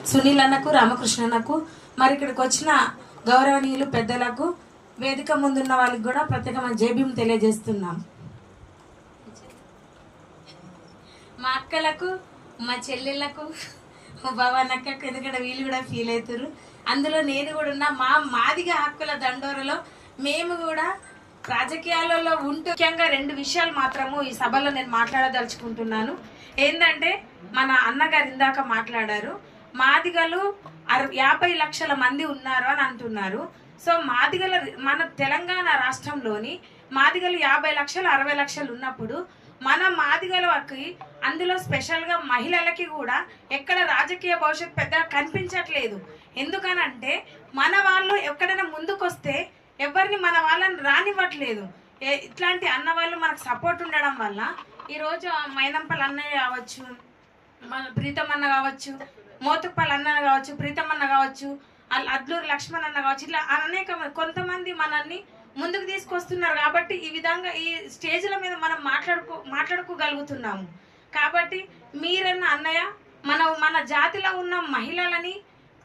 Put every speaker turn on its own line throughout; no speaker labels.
సునీల్ అన్నకు, రామకృష్ణ అన్నకు, మరి ఇక్కడికి వచ్చిన గౌరవనీయులు పెద్దలకు, వేదిక ముందున్న వాళ్ళకి కూడా ప్రత్యేకమైన జైభీం తెలియజేస్తున్నాం. మా అక్కలకు, మా చెల్లెళ్ళకు, భవన్ అక్కకు, ఎందుకంటే వీళ్ళు కూడా ఫీల్ అవుతారు. అందులో నేను కూడా ఉన్నా. మాదిగా హక్కుల దండోరలో మేము కూడా రాజకీయాలలో ఉంటూ ముఖ్యంగా 2 విషయాలు మాత్రము ఈ సభలో నేను మాట్లాడదలుచుకుంటున్నాను. ఏంటంటే మన అన్నగారు ఇందాక మాట్లాడారు, మాదిగలు 50 లక్షల మంది ఉన్నారు అని అంటున్నారు. సో మాదిగల మన తెలంగాణ రాష్ట్రంలోని మాదిగలు 50 లక్షలు 60 లక్షలు ఉన్నప్పుడు మన మాదిగలకి అందులో స్పెషల్గా మహిళలకి కూడా ఎక్కడ రాజకీయ భవిష్యత్తు పెద్దగా కనిపించట్లేదు. ఎందుకనంటే మన వాళ్ళు ఎక్కడైనా ముందుకొస్తే ఎవరిని మన వాళ్ళని రానివ్వట్లేదు. ఇట్లాంటి అన్న వాళ్ళు మనకు సపోర్ట్ ఉండడం వల్ల ఈరోజు మైనంపల్లి అన్నయ్య కావచ్చు, మన ప్రీతం అన్న కావచ్చు, మోతుప్పల్ అన్న కావచ్చు, ప్రీతం అన్న కావచ్చు, అద్లూరు లక్ష్మణ్ అన్న కావచ్చు, ఇట్లా అనేక కొంతమంది మనల్ని ముందుకు తీసుకొస్తున్నారు. కాబట్టి ఈ విధంగా ఈ స్టేజ్ల మీద మనం మాట్లాడుకోగలుగుతున్నాము. కాబట్టి మీరన్న అన్నయ్య మన జాతిలో ఉన్న మహిళలని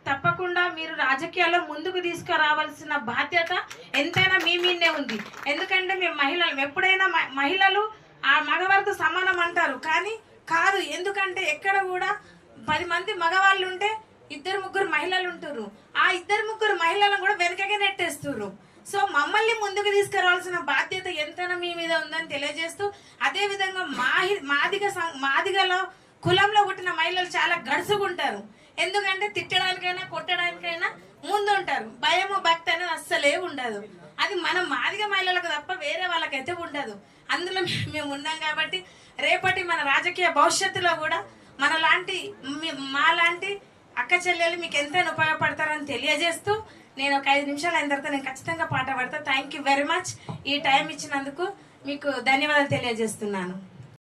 తప్పకుండా మీరు రాజకీయాల్లో ముందుకు తీసుకురావాల్సిన బాధ్యత ఎంతైనా మీ మీదే ఉంది. ఎందుకంటే మేము మహిళలు ఎప్పుడైనా మహిళలు ఆ మగవారితో సమానం అంటారు, కానీ కాదు. ఎందుకంటే ఎక్కడ కూడా 10 మంది మగవాళ్ళు ఉంటే 2-3 మహిళలు ఉంటారు. ఆ 2-3 మహిళలను కూడా వెనకగా నెట్టేస్తున్నారు. సో మమ్మల్ని ముందుకు తీసుకురావాల్సిన బాధ్యత ఎంతైనా మీ మీద ఉందని తెలియజేస్తూ, అదేవిధంగా మాదిగలో కులంలో పుట్టిన మహిళలు చాలా గడుసుకుంటారు. ఎందుకంటే తిట్టడానికైనా కొట్టడానికైనా ముందు ఉంటారు. భయము భక్తి అనేది అస్సలే ఉండదు. అది మన మాదిగ మహిళలకు తప్ప వేరే వాళ్ళకైతే ఉండదు. అందులో మేము ఉన్నాం కాబట్టి రేపటి మన రాజకీయ భవిష్యత్తులో కూడా మాలాంటి అక్క చెల్లెలు మీకు ఎంతైనా ఉపయోగపడతారని తెలియజేస్తూ, నేను ఒక 5 నిమిషాలు అయిన తర్వాత నేను ఖచ్చితంగా పాట పాడతా. Thank you very much. ఈ టైం ఇచ్చినందుకు మీకు ధన్యవాదాలు తెలియజేస్తున్నాను.